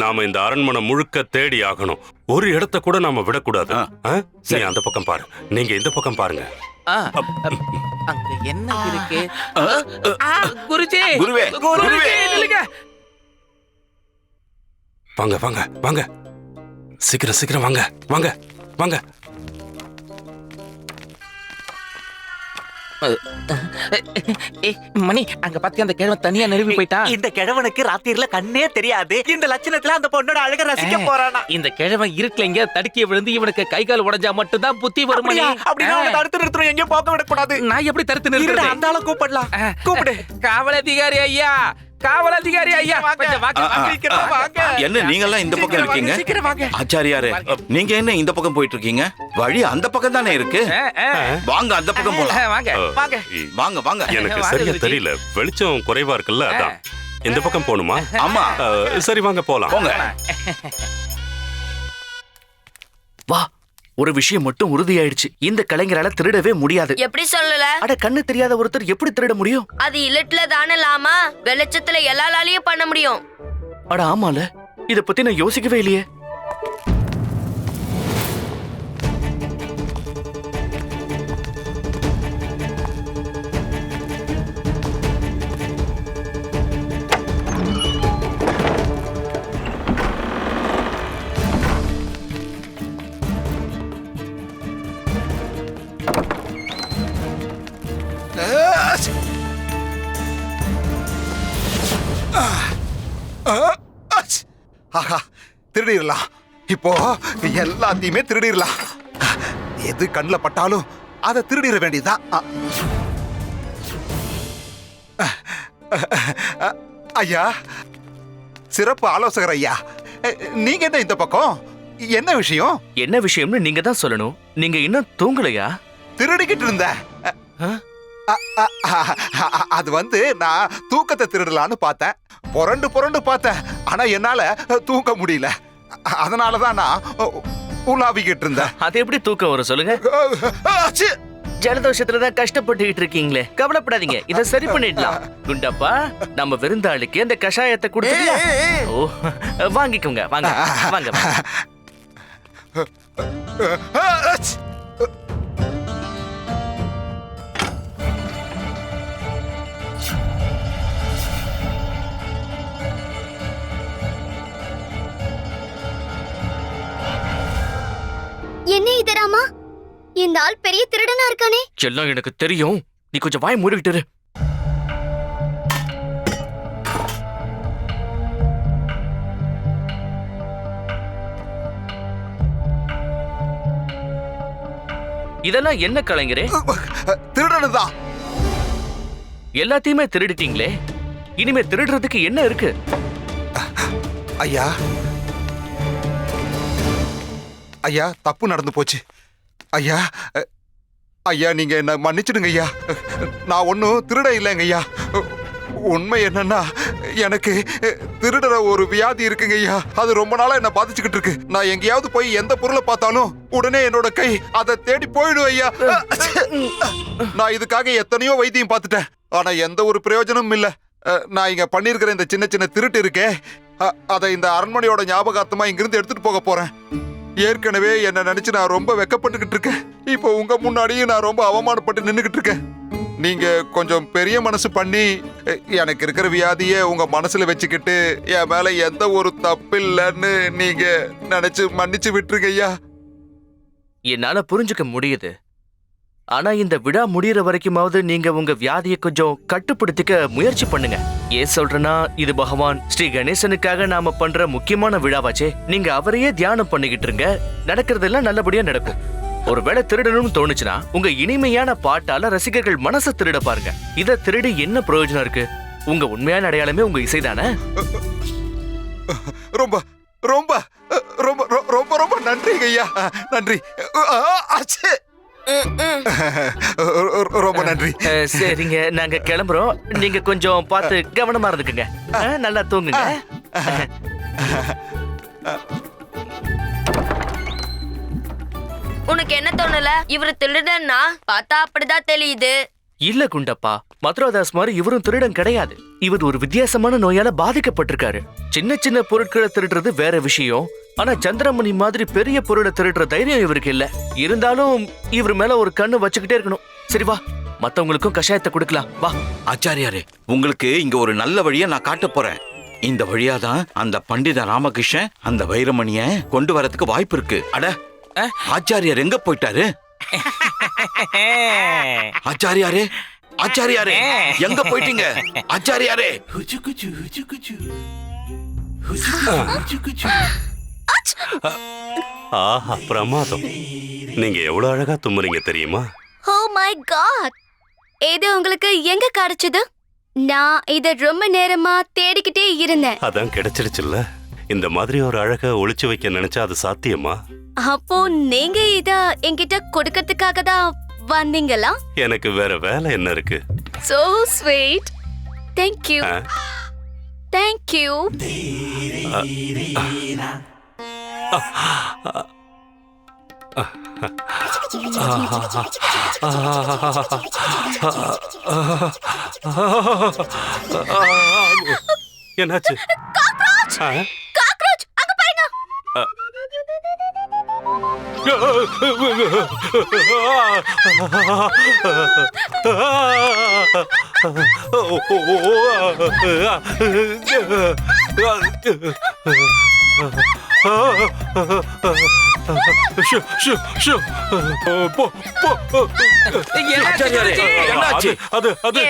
நாம இந்த அரண்மனை முழுக்க தேடி ஆகணும். ஒரு இடத்தை கூட நாம விடக்கூடாது. நீ அந்த பக்கம் பாரு, நீங்க இந்த பக்கம் பாருங்க. அங்க என்ன இருக்கு? குருஜி, குருவே, குருவே, வாங்க வாங்க வாங்க, சீக்கிரம் சீக்கிரம் வாங்க வாங்க. வாங்க. மணி அங்க பாத்தியா அந்த கிழவன் தனியா நெருங்கி போயிட்டான். இந்த கிழவனுக்கு ராத்திரில கண்ணே தெரியாது. இந்த லட்சணத்துல அந்த பொண்ணோட அழக ரசிக்க போறானா? இந்த கிழவன் இருட்டுல எங்க தடுக்கிய விழுந்து இவனுக்கு கை கால் உடைஞ்சா மட்டும்தான் புத்தி வரும் மணி. அப்படின்னா அவனை தடுத்து நிறுத்தணும், எங்கேயும் போக விடக்கூடாது. நான் எப்படி தடுத்து நிறுத்துறது? அந்த ஆளை கூப்பிடலாம். கூப்பிடு. காவல் அதிகாரி ஐயா, காவல் அதிகாரி ஐயா, கொஞ்சம் வாங்க, சீக்கிரம் வாங்க. என்ன நீங்க எல்லாம் இந்த பக்கம் இருக்கீங்க? சீக்கிரம் வாங்க. ஆச்சாரியாரே, நீங்க என்ன இந்த பக்கம் போயிட்டு இருக்கீங்க? வழி அந்த பக்கம் தானே இருக்கு. வாங்க அந்த பக்கம் போலாம். வாங்க வாங்க வாங்க வாங்க. எனக்கு சரியா தெரியல, வெளிச்சம் குறைவா இருக்குல்ல, அதான். இந்த பக்கம் போகணுமா? ஆமா. சரி வாங்க போலாம். போங்க. வா, ஒரு விஷயம் மட்டும் உறுதியாயிடுச்சு. இந்த கலைஞரால திருடவே முடியாது. எப்படி சொல்லல? அட, கண்ணு தெரியாத ஒருத்தர் எப்படி திருட முடியும்? அது இல்லட்ல தானே லாமா, வெளிச்சத்துல எல்லாராலையும் பண்ண முடியும். அட ஆமால, இத பத்தி நான் யோசிக்கவே இல்லையே. ஆஹா, திருடிடலாம். இப்போ எல்லாத்தையுமே திருடிடலாம். எது கண்ணில் பட்டாலும் அதை திருடிட வேண்டியதுதான். ஐயா, சிறப்பு ஆலோசகர் ஐயா, நீங்க என்ன இந்த பக்கம்? என்ன விஷயம்? என்ன விஷயம்னு நீங்க தான் சொல்லணும். நீங்க இன்னும் தூங்கலையா? திருடிக்கிட்டு இருந்த. அது வந்து நான் தூக்கத்தை திருடலான்னு பார்த்தேன். புரண்டு புரண்டு பார்த்தேன். ஆனா என்னால தூக்க முடியல. அதனாலதான் நான் உலாவிக்கிட்டு இருந்தேன். அது எப்படி தூக்கம் வரும் சொல்லுங்க? ஜலதோஷத்துலதான் கஷ்டப்பட்டுக்கிட்டு இருக்கீங்களே, கவலைப்படாதீங்க, இதை சரி பண்ணிடலாம். குண்டப்பா, நம்ம விருந்தாளிக்கு அந்த கஷாயத்தை கொடுத்துக்கலாம். ஓ, வாங்கிக்கோங்க, வாங்க வாங்க. என்ன இது ராமா? இந்த ஆள் பெரிய திருடனா இருக்கானே. எல்லாம் எனக்கு தெரியும், நீ கொஞ்சம் வாய் மூடிக்கிட்டு இரு. இதெல்லாம் என்ன கலைஞரே? திருடனதான். எல்லாத்தையுமே திருடிட்டீங்களே, இனிமே திருடுறதுக்கு என்ன இருக்கு? ஐயா, ஐயா, தப்பு நடந்து போச்சு. ஐயா, ஐயா, நீங்க என்ன மன்னிச்சிடுங்க ஐயா. நான் ஒன்னும் திருட இல்லைங்க ஐயா. உண்மை என்னன்னா, எனக்கு திருடுற ஒரு வியாதி இருக்குங்க ஐயா. அது ரொம்ப நாளா என்ன பாதிச்சுக்கிட்டு இருக்கு. நான் எங்கேயாவது போய் எந்த பொருளை பார்த்தாலும் உடனே என்னோட கை அதை தேடி போயிடும் ஐயா. நான் இதுக்காக எத்தனையோ வைத்தியம் பார்த்துட்டேன். ஆனா எந்த ஒரு பிரயோஜனமும் இல்ல. நான் இங்க பண்ணிருக்கிற இந்த சின்ன சின்ன திருட்டு இருக்கே, அதை இந்த அரண்மனையோட ஞாபகார்த்தமா இங்கிருந்து எடுத்துட்டு போக போறேன். ஏற்கனவே என்ன நினைச்சு நான் ரொம்ப வெக்கப்பட்டுக்கிட்டு இருக்கேன். இப்போ உங்க முன்னாடியும் நான் ரொம்ப அவமானப்பட்டு நின்னுகிட்டு இருக்கேன். நீங்க கொஞ்சம் பெரிய மனசு பண்ணி எனக்கு இருக்கிற வியாதியை உங்க மனசுல வச்சுக்கிட்டு என் மேல எந்த ஒரு தப்பு இல்லைன்னு நீங்க நினைச்சு மன்னிச்சு விட்டுருங்க ஐயா. என்னால புரிஞ்சுக்க முடியுது. ஆனா இந்த விழா முடியற வரைக்குமாவது நீங்க உங்க வியாதியை கொஞ்சம் கட்டுப்படுத்திக்க முயற்சி பண்ணுங்க. ஏன் சொல்றேன்னா, இது பகவான் ஸ்ரீ கணேசனுக்காக நாம பண்ற முக்கியமான விழாவாச்சே. நீங்க அவரையே தியானம் பண்ணிக்கிட்டு இருங்க, நடக்கிறதெல்லாம் நல்லபடியா நடக்கும். ஒருவேளை திருடணும்னு தோணுச்சுன்னா உங்க இனிமையான பாட்டால ரசிகர்கள் மனசை திருட பாருங்க. இதை திருடி என்ன பிரயோஜனம் இருக்கு? உங்க உண்மையான அடையாளமே உங்க இசைதானே. ரொம்ப ரொம்ப ரொம்ப ரொம்ப ரொம்ப நன்றி ஐயா, நன்றி. ரொம்ப நன்றி. சரிங்க, நாங்க கிளம்புறோம். நீங்க கொஞ்சம் பார்த்து கவனமா இருந்துக்குங்க. நல்லா தூங்குங்க. உனக்கு என்ன தோணல? இவரு திருடன்னா பார்த்தா அப்படிதான் தெரியுது. இல்ல குண்டப்பா, மதுராதாஸ் மாதிரி இவரும் திருடன் கிடையாது. இவர் ஒரு வித்தியாசமான நோயால பாதிக்கப்பட்டிருக்காரு. சின்ன சின்ன பொருட்களை திருடுறது வேற விஷயம். ஆனா சந்திரமணி மாதிரி பெரிய பொருளை திருடுற தைரியம் இவருக்கு இல்ல. இருந்தாலும் இவர் மேல ஒரு கண்ணு வச்சுக்கிட்டே இருக்கணும். சரி வா, மத்தவங்களுக்கும் கஷாயத்தை கொடுக்கலாம் வா. ஆச்சாரியாரே, உங்களுக்கு இங்க ஒரு நல்ல வழியை நான் காட்ட போறேன். இந்த வழியாதான் அந்த பண்டித ராமகிருஷ்ணன் அந்த வைரமணிய கொண்டு வரதுக்கு வாய்ப்பு இருக்கு. அட, ஆச்சாரியார் எங்க போயிட்டாரு? ஆச்சாரியாரே, ஆச்சாரியாரே, எங்க போயிட்டீங்க? ஆச்சாரியாரே, ஆஹா பிரமாதம். நீங்க எவ்வளவு அழகா தும்முறீங்க தெரியுமா? ஓ மை காட், இது உங்களுக்கு எங்க கிடைச்சது? நான் இத ரொம்ப நேரமா தேடிக்கிட்டே இருந்தேன். அதான் கிடைச்சிடுச்சுல்ல. இந்த மாதிரி ஒரு அழக ஒளிச்சு வைக்க நினைச்சா அது சாத்தியமா? அப்போ நீங்க இத என்கிட்ட கொடுக்கறதுக்காக தான் வந்தீங்களா? எனக்கு வேற வேலை என்ன இருக்கு? So sweet. Thank you. Thank you. என்னாச்சு? காக்ரோச் அங்க பாருங்க.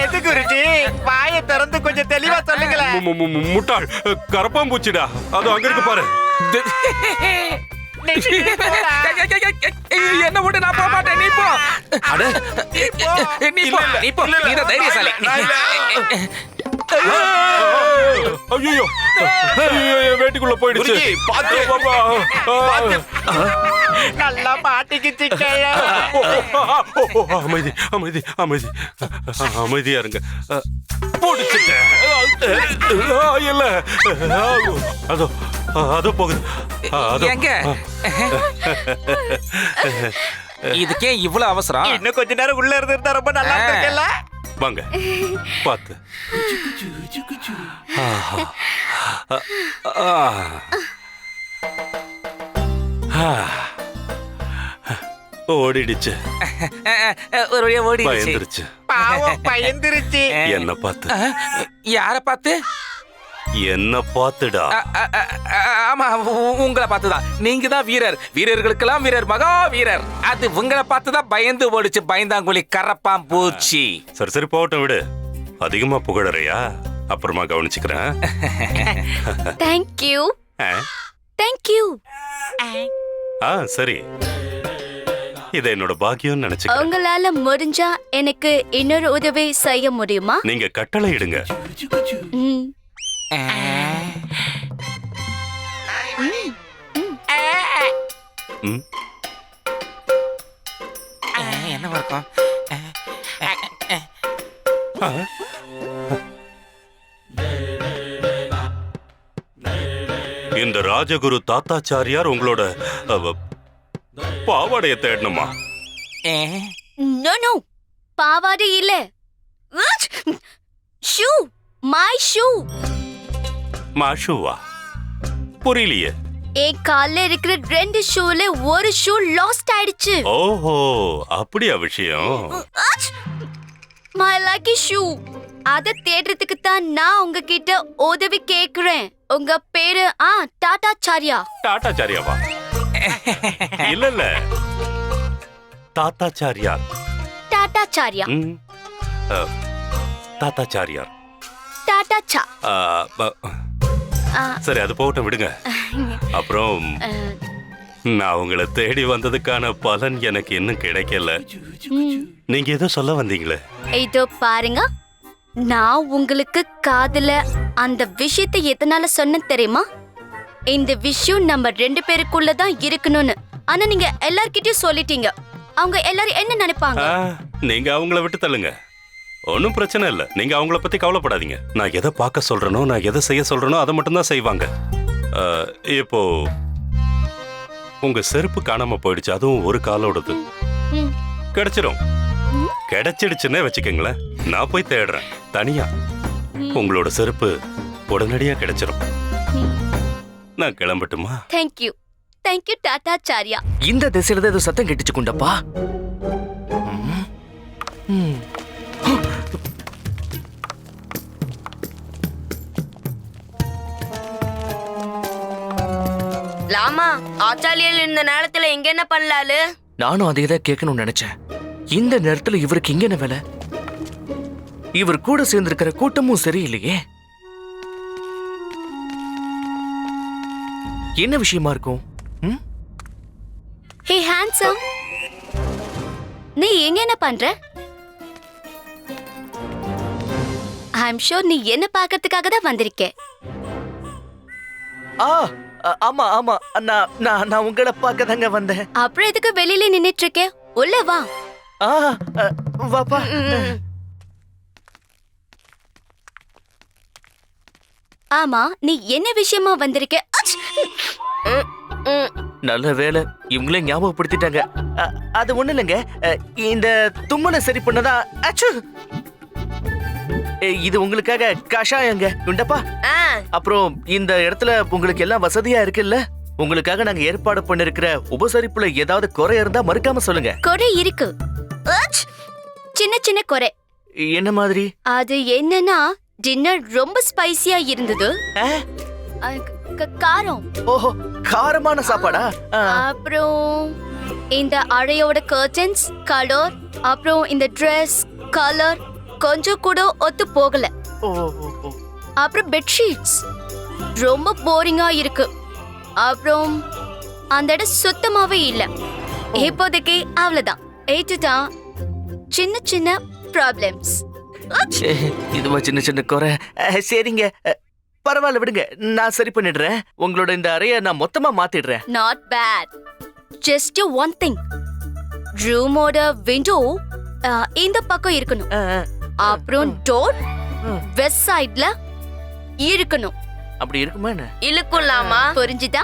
எது குருஜி? வாயை திறந்து கொஞ்சம் தெளிவா சொல்லுங்களேன். முட்டாள், கரப்பாம்பூச்சிடா. அது அங்க இருக்கு பாரு. என்ன விட்டு நான் போக மாட்டேன். நீ போ. நீ போ. நீ போ. நீ தான் தைரியசாலி. ஐயோ, வேட்டிக்குள்ள போயிடுச்சு. நல்லா மாட்டிக்கிச்சு. அமைதி, அமைதி, அமைதி, அமைதியா இருங்க. போடுச்சுட்டேன். இல்ல, அதோ அதோ போகுது. எங்க? இதுக்கே இவ்வளவு அவசரம்? இன்னும் கொஞ்ச நேரம் உள்ள இருந்திருந்தா ரொம்ப நல்லா இருந்திருக்கல. வாங்க, பாத்து. ஓடிடுச்சு. ஒரு வழியா ஓடிடுச்சு. பயந்துருச்சு. பாவம், பயந்துருச்சு. என்ன பார்த்து? யார பார்த்து? என்ன பார்த்துடா? ஆமா, உங்களை பார்த்துதான். நீங்க தான் வீரர். வீரர்களுக்கெல்லாம் வீரர், மகா வீரர். அது உங்களை பார்த்துதான் பயந்து ஓடிச்சு. பயந்தாங்குழி கரப்பான் பூச்சி. சரி சரி, போகட்டும், விடு. அதிகமா புகழறையா? அப்புறமா கவனிச்சுக்கிறேன். Thank you. Thank you. சரி, இதை என்னோட பாக்கியம் நினைச்சுக்கிறேன். உங்களால முடிஞ்சா எனக்கு இன்னொரு உதவி செய்ய முடியுமா? நீங்க கட்டளை இடுங்க. என்ன இருக்கும்? இந்த ராஜகுரு தாத்தாச்சாரியார் உங்களோட பாவாடைய தேடணுமா? No no, பாவாடை இல்ல. Shoe, my shoe. மாஷுவா? புரியலையே. என் கால்ல இருக்கிற 2 ஷூல ஒரு ஷூ லாஸ்ட் ஆயிடுச்சு. ஓஹோ, அப்படியா விஷயம்? My lucky shoe. அத தேடுறதுக்கு தான் நான் உங்ககிட்ட உதவி கேக்குறேன். உங்க பேரு டாட்டாச்சாரியா. டாட்டாச்சாரியாவா? இல்ல இல்ல, தாத்தாச்சாரியார். டாட்டாச்சாரியா. தாத்தாச்சாரியார். டாட்டாச்சா. சரி, அது போகட்டும், விடுங்க. அப்புறம் நான் உங்களை தேடி வந்ததுக்கான பலன் எனக்கு இன்னும் கிடைக்கல. நீங்க ஏதோ சொல்ல வந்தீங்களே? இதோ பாருங்க, நான் உங்களுக்கு காதுல அந்த விஷயத்தை எதனால சொன்ன தெரியுமா? இந்த விஷயம் நம்ம 2 பேருக்குள்ளதான் இருக்கணும்னு. ஆனா நீங்க எல்லார்கிட்டயும் சொல்லிட்டீங்க. அவங்க எல்லாரும் என்ன நினைப்பாங்க? நீங்க அவங்கள விட்டு தள்ளுங்க, ஒன்னும் பிரச்சனை இல்ல. நீங்க அவங்கள பத்தி கவலைப்படாதீங்க. நான் எதை பார்க்க சொல்றேனோ, நான் எதை செய்ய சொல்றேனோ அதை மட்டும் தான் செய்வாங்க. இப்போ உங்க செருப்பு காணாம போயிடுச்சு, அதுவும் ஒரு காலோடது. கிடைச்சிடும். கிடைச்சிடுச்சுன்னே வச்சுக்கோங்களேன். நான் போய் தேடுறேன் தனியா. உங்களோட செருப்பு உடனடியா கிடைச்சிடும். நான் கிளம்பட்டுமா? Thank you, thank you Tatacharya. இந்த திசையில தான் ஏதோ சத்தம் கெட்டுச்சு குண்டப்பா. லாமா ஆச்சாரியல் இந்த நேரத்துல எங்க என்ன பண்ணலாலு? நானும் அதே தான் கேட்கணும்னு நினைச்சேன். இந்த நேரத்துல இவருக்கு இங்க என்ன வேலை? இவர் கூட சேர்ந்திருக்கிற கூட்டமும் சரியில்லையே. என்ன விஷயமா இருக்கும்? ஹே ஹேண்ட்ஸம், நீ எங்க என்ன பண்ற? ஐ அம் ஷூர் நீ என்ன பார்க்கறதுக்காக தான் வந்திருக்க. ஆமா ஆமா, நான் உங்களை பார்க்க தாங்க வந்தேன். அப்புறம் எதுக்கு வெளியில நின்னுட்டு இருக்க? உள்ள வா. வாப்பா. ஆமா, நீ என்ன விஷயமா வந்திருக்க? நல்ல வேலை இவங்களே ஞாபகப்படுத்திட்டாங்க. அது ஒண்ணு இல்லைங்க, இந்த தும்மலை சரி பண்ணதா. அச்சு, இது உங்களுக்காக கஷாயங்க குண்டப்பா. அப்புறம் இந்த இடத்துல உங்களுக்கு எல்லாம் வசதியா இருக்குல்ல? உங்களுக்காக நாங்க ஏற்பாடு பண்ணிருக்கிற உபசரிப்புல ஏதாவது குறை இருந்தா மறுக்காம சொல்லுங்க. குறை இருக்கு, சின்ன சின்ன குறை. என்ன மாதிரி? அது என்னன்னா, டின்னர் ரொம்ப ஸ்பைசியா இருந்தது. காரம். ஓஹோ, காரமான சாப்பாடா? அப்புறம் இந்த அறையோட கர்டன்ஸ் கலர், அப்புறம் இந்த Dress கலர் கொஞ்சம் கூட ஒத்து போகல. அப்புறம் பெட்ஷீட்ஸ் ரொம்ப போரிங்கா இருக்கு. அப்புறம் அந்த இடம் சுத்தமாவே இல்ல. இப்போதைக்கு அவ்வளவுதான். ஏட்டுதான் சின்ன சின்ன ப்ராப்ளம்ஸ். இதுவா சின்ன சின்ன குறை? சரிங்க, பரவாயில்ல விடுங்க, நான் சரி பண்ணிடுறேன். உங்களோட இந்த அறைய நான் மொத்தமா மாத்திடுறேன். Not bad. Just one thing, ரூமோட விண்டோ இந்த பக்கம் இருக்கணும். அப்புறம் டோர் வெஸ்ட் சைடுல இருக்கணும். அப்படி இருக்குமா என்ன? இழுக்கும்லாமா? புரிஞ்சுதா?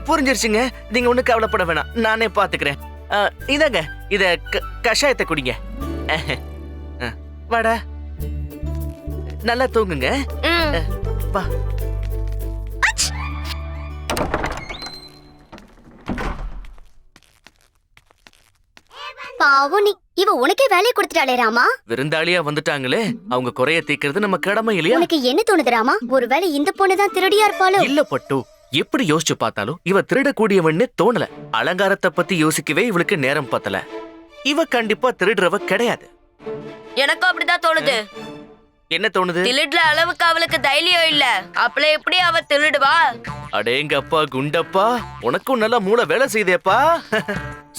புரிஞ்சிருச்சுங்க. நீங்க ஒண்ணு கவலைப்பட வேணாம், நானே பாத்துக்கிறேன். இதாங்க, இத கஷாயத்தை குடிங்க. வாடா, நல்லா தூங்குங்க. வா. பாவனி, இவ உனக்கே வேலையை கொடுத்துட்டாளே ராமா. விருந்தாளியா வந்துட்டாங்களே, அவங்க குறைய தீக்கிறது நம்ம கடமை இல்லையா? உனக்கு என்ன தோணுது ராமா? ஒருவேளை இந்த பொண்ணுதான் திருடியா இருப்பாளோ? இல்ல பட்டு, எப்படி யோசிச்சு பார்த்தாலும் இவ திருடக்கூடியவன்னு தோணல. அலங்காரத்தை பத்தி யோசிக்கவே இவளுக்கு நேரம் பத்தல. இவ கண்டிப்பா திருடுறவ கிடையாது. எனக்கும் அப்படிதான் தோணுது. என்ன தோணுது? திருடுற அளவுக்கு அவளுக்கு தைரியம் இல்ல. அப்பல எப்படி அவ திருடுவா? அடேங்கப்பா குண்டப்பா, உனக்கும் நல்லா மூளை வேலை செய்தேப்பா.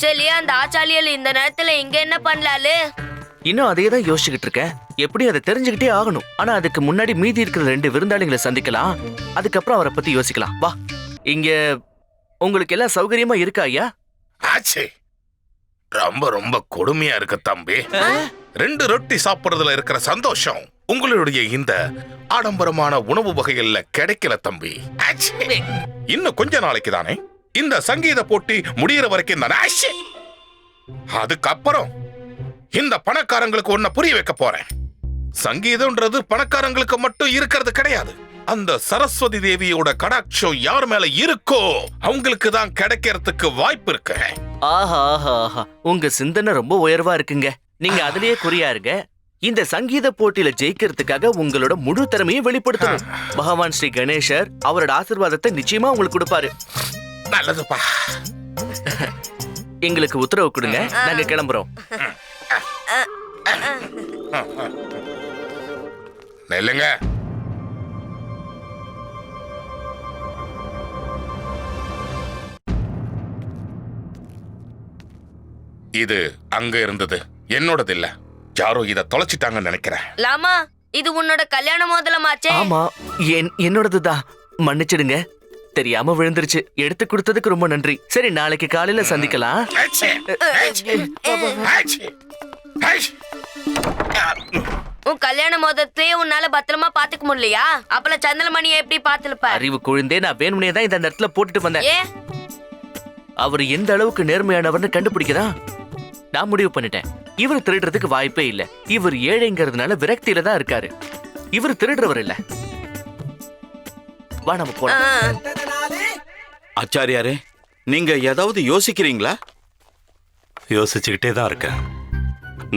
சரியா, அந்த ஆச்சாரியல் இந்த நேரத்துல இங்க என்ன பண்ணலாலு? இன்னும் அதே தான் யோசிச்சுக்கிட்டு இருக்கேன். எப்படி அதை தெரிஞ்சுக்கிட்டே ஆகணும். ஆனா அதுக்கு முன்னாடி மீதி இருக்கிற 2 விருந்தாளிகளை சந்திக்கலாம். அதுக்கப்புறம் அவரை பத்தி யோசிக்கலாம். வா. இங்க உங்களுக்கு எல்லாம் சௌகரியமா இருக்கா ஐயா? ஆச்சே, ரொம்ப ரொம்ப கொடுமையா இருக்கு தம்பி. 2 ரொட்டி சாப்பிடுறதுல இருக்கிற சந்தோஷம் உங்களுடைய இந்த ஆடம்பரமான உணவு வகைகள்ல கிடைக்கல தம்பி. ஆச்சே, இன்னும் கொஞ்ச நாளைக்கு தானே இந்த சங்கீத போட்டி முடியற வரைக்கும் தானே. ஆச்சே, அதுக்கப்புறம் இந்த பணக்காரங்களுக்கு ஒன்ன புரிய வைக்க போறேன். சங்கீதம்ன்றது பணக்காரங்களுக்கு மட்டும் இருக்கிறது கிடையாது. அந்த சரஸ்வதி தேவியோட கடாட்சம் யார் மேல இருக்கோ அவங்களுக்கு தான் கிடைக்கிறதுக்கு வாய்ப்பு இருக்கு. ஆஹா ஆஹா ஆஹா, உங்க சிந்தனை ரொம்ப உயர்வா இருக்குங்க. நீங்க அதுலயே குறியா இருங்க. இந்த சங்கீத போட்டியில ஜெயிக்கிறதுக்காக உங்களோட முழு திறமையை வெளிப்படுத்தணும். பகவான் ஸ்ரீ கணேசர் அவரோட ஆசீர்வாதத்தை நிச்சயமா உங்களுக்கு கொடுப்பாரு. நல்லதுப்பா. எங்களுக்கு உத்தரவு கொடுங்க, நாங்க கிளம்புறோம். நெல்லுங்க. இது அங்க இருந்தது, என்னோடது இல்ல. யாரோ இத தொலைச்சிட்டாங்கன்னு நினைக்கிறேன். லாமா, இது உன்னோட கல்யாண மோதிரமாச்சே. ஆமா, என்னோடதுதான். மன்னிச்சிடுங்க, தெரியாம விழுந்துருச்சு. எடுத்து கொடுத்ததுக்கு ரொம்ப நன்றி. சரி, நாளைக்கு காலையில சந்திக்கலாம். உன் கல்யாண மோதிரத்தையே உன்னால பத்திரமா பாத்துக்க முடியலையா? அப்பல சந்திரமணியை எப்படி பாத்துருப்ப? அறிவு குழந்தே, நான் வேணும்னே தான் இந்த இடத்துல போட்டுட்டு வந்தேன். அவர் எந்த அளவுக்கு நேர்மையானவர்னு கண்டுபிடிக்கதான் நான் முடிவு பண்ணிட்டேன். இவர் திருடுறதுக்கு வாய்ப்பே இல்ல. இவர் ஏழைங்கிறதுனால விரக்தியில தான் இருக்காரு. இவர் திருடுறவர் இல்ல. வா, நம்ம போலாம். ஆச்சாரியாரே, நீங்க ஏதாவது யோசிக்கிறீங்களா? யோசிச்சுக்கிட்டே தான் இருக்கேன்.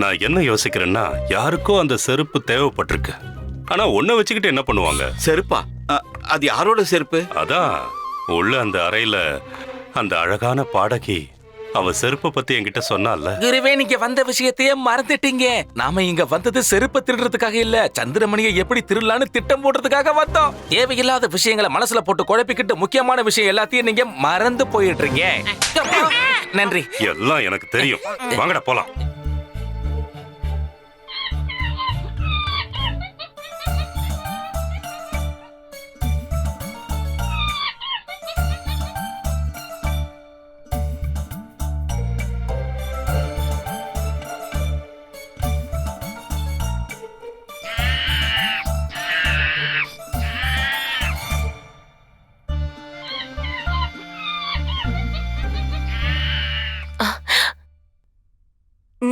நான் என்ன யோசிக்கிறேன்னா, யாருக்கோ அந்த செருப்பு தேவைப்பட்டிருக்கு. ஆனா ஒன்ன வச்சுக்கிட்டு என்ன பண்ணுவாங்க? செருப்பா? அது யாரோட செருப்பு? அதான் உள்ள அந்த அறையில அந்த அழகான பாடகி அவ செருப்பை பத்தி என்கிட்ட சொன்னால. குருவே, நீங்க வந்த விஷயத்தையே மறந்துட்டீங்க. நாம இங்க வந்தது செருப்பை திருடுறதுக்காக இல்ல, சந்திரமணியை எப்படி திருடலான்னு திட்டம் போடுறதுக்காக வந்தோம். தேவையில்லாத விஷயங்களை மனசுல போட்டு குழப்பிக்கிட்டு முக்கியமான விஷயம் எல்லாத்தையும் நீங்க மறந்து போயிடுறீங்க. நன்றி. எல்லாம் எனக்கு தெரியும். வாங்கடா போலாம்.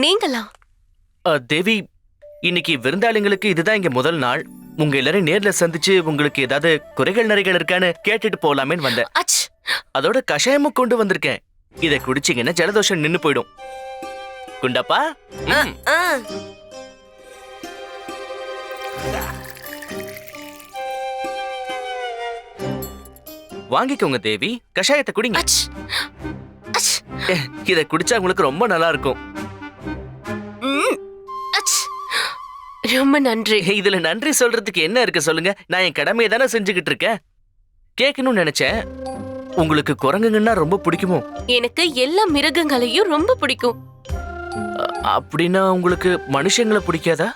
நீங்களா? தேவி, இன்னைக்கு விருந்தாளிங்களுக்கு இதுதான் இங்க முதல் நாள். உங்க எல்லாரும் நேர்ல சந்திச்சு உங்களுக்கு ஏதாவது குறைகள் நிறைகள் இருக்கான்னு கேட்டுட்டு போலாமேன்னு வந்தேன். அதோட கஷாயமும் கொண்டு வந்திருக்கேன். இதை குடிச்சீங்கன்னா ஜலதோஷம் நின்னு போயிடும். குண்டப்பா, வாங்கிக்கோங்க தேவி, கஷாயத்தை குடிங்க. இதை குடிச்சா உங்களுக்கு ரொம்ப நல்லா இருக்கும். ரொம்ப நன்றி. இதுல நன்றி சொல்றதுக்கு என்ன இருக்கு சொல்லுங்க? நான் என் கடமையை தானே செஞ்சுக்கிட்டு இருக்கேன். கேட்கணும்னு நினைச்சேன், உங்களுக்கு குரங்குங்கன்னா ரொம்ப பிடிக்குமோ? எனக்கு எல்லா மிருகங்களையும் ரொம்ப பிடிக்கும். அப்படின்னா உங்களுக்கு மனுஷங்களை பிடிக்காதா?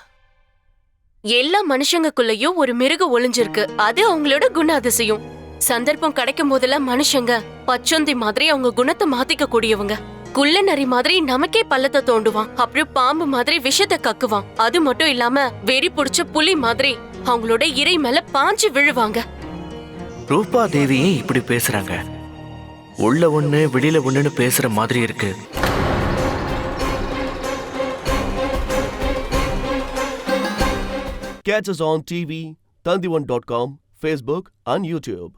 எல்லா மனுஷங்களுக்குள்ளயும் ஒரு மிருகம் ஒளிஞ்சிருக்கு. அது அவங்களோட குண அதிசயம். சந்தர்ப்பம் கிடைக்கும் போதெல்லாம் மனுஷங்க பச்சொந்தி மாதிரி அவங்க குணத்தை மாத்திக்க கூடியவங்க. குள்ள நரி மாதிரி நமக்கே பள்ளத்தை தோண்டுவான். அப்புறம் பாம்பு மாதிரி விஷத்தை கக்குவான். அது மட்டும் இல்லாம வெறி புடிச்ச புலி மாதிரி அவங்களோட இறை மேல பாஞ்சு விழுவாங்க. ரூபா தேவியே இப்படி பேசுறாங்க. உள்ள ஒண்ணு வெளியில ஒண்ணுன்னு பேசுற மாதிரி இருக்கு. Catch us on TV, Tandivan.com, Facebook and YouTube.